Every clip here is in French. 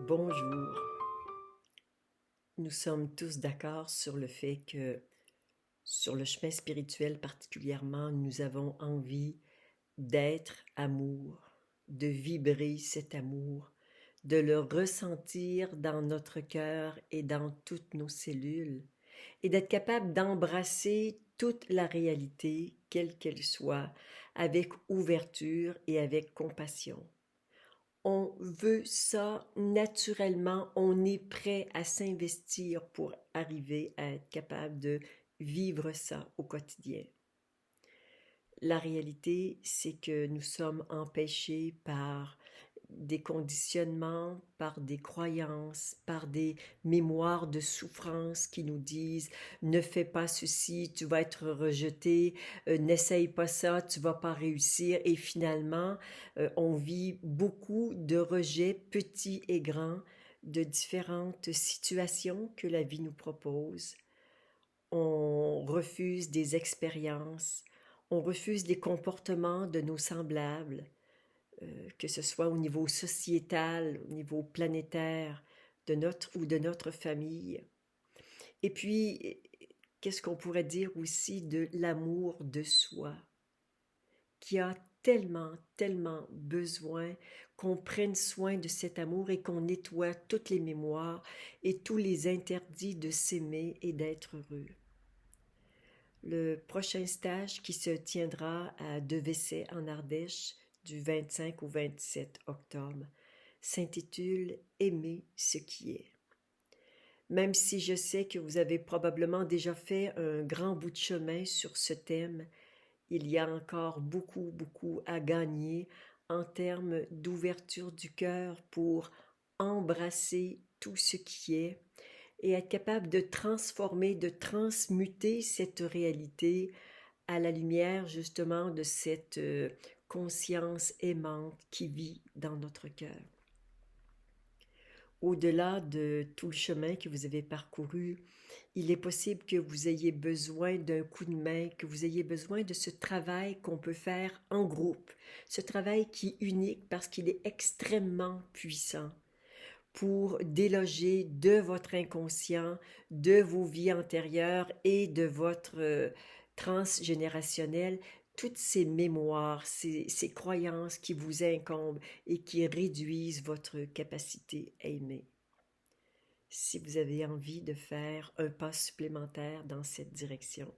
Bonjour. Nous sommes tous d'accord sur le fait que, sur le chemin spirituel particulièrement, nous avons envie d'être amour, de vibrer cet amour, de le ressentir dans notre cœur et dans toutes nos cellules, et d'être capable d'embrasser toute la réalité, quelle qu'elle soit, avec ouverture et avec compassion. On veut ça naturellement, on est prêt à s'investir pour arriver à être capable de vivre ça au quotidien. La réalité, c'est que nous sommes empêchés par des conditionnements, par des croyances, par des mémoires de souffrance qui nous disent ne fais pas ceci, tu vas être rejeté, n'essaye pas ça, tu vas pas réussir. Et finalement, on vit beaucoup de rejets petits et grands de différentes situations que la vie nous propose. On refuse des expériences, on refuse des comportements de nos semblables, que ce soit au niveau sociétal, au niveau planétaire, de notre ou de notre famille. Et puis, qu'est-ce qu'on pourrait dire aussi de l'amour de soi, qui a tellement, tellement besoin qu'on prenne soin de cet amour et qu'on nettoie toutes les mémoires et tous les interdits de s'aimer et d'être heureux. Le prochain stage qui se tiendra à Devesset en Ardèche du 25 au 27 octobre s'intitule Aimer ce qui est. Même si je sais que vous avez probablement déjà fait un grand bout de chemin sur ce thème, il y a encore beaucoup, beaucoup à gagner en termes d'ouverture du cœur pour embrasser tout ce qui est et être capable de transformer, de transmuter cette réalité à la lumière justement de cette conscience aimante qui vit dans notre cœur. Au-delà de tout le chemin que vous avez parcouru, il est possible que vous ayez besoin d'un coup de main, que vous ayez besoin de ce travail qu'on peut faire en groupe, ce travail qui est unique parce qu'il est extrêmement puissant pour déloger de votre inconscient, de vos vies antérieures et de votre transgénérationnel toutes ces mémoires, ces croyances qui vous incombent et qui réduisent votre capacité à aimer. Si vous avez envie de faire un pas supplémentaire dans cette direction,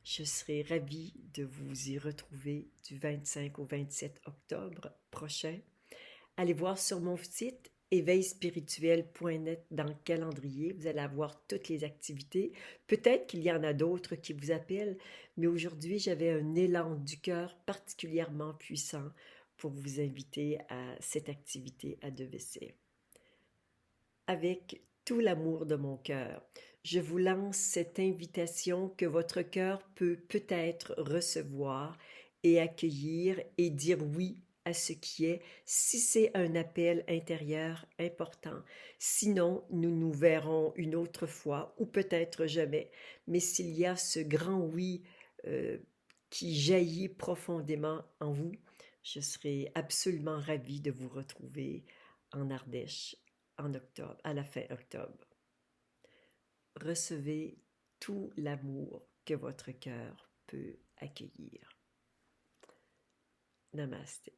je serai ravie de vous y retrouver du 25 au 27 octobre prochain. Allez voir sur mon site éveilspirituel.net dans le calendrier, vous allez avoir toutes les activités. Peut-être qu'il y en a d'autres qui vous appellent, mais aujourd'hui, j'avais un élan du cœur particulièrement puissant pour vous inviter à cette activité à Devesset. Avec tout l'amour de mon cœur, je vous lance cette invitation que votre cœur peut peut-être recevoir et accueillir et dire oui à ce qui est, si c'est un appel intérieur important. Sinon, nous nous verrons une autre fois ou peut-être jamais. Mais s'il y a ce grand oui euh, qui jaillit profondément en vous, je serai absolument ravie de vous retrouver en Ardèche en octobre, à la fin octobre. Recevez tout l'amour que votre cœur peut accueillir. Namaste.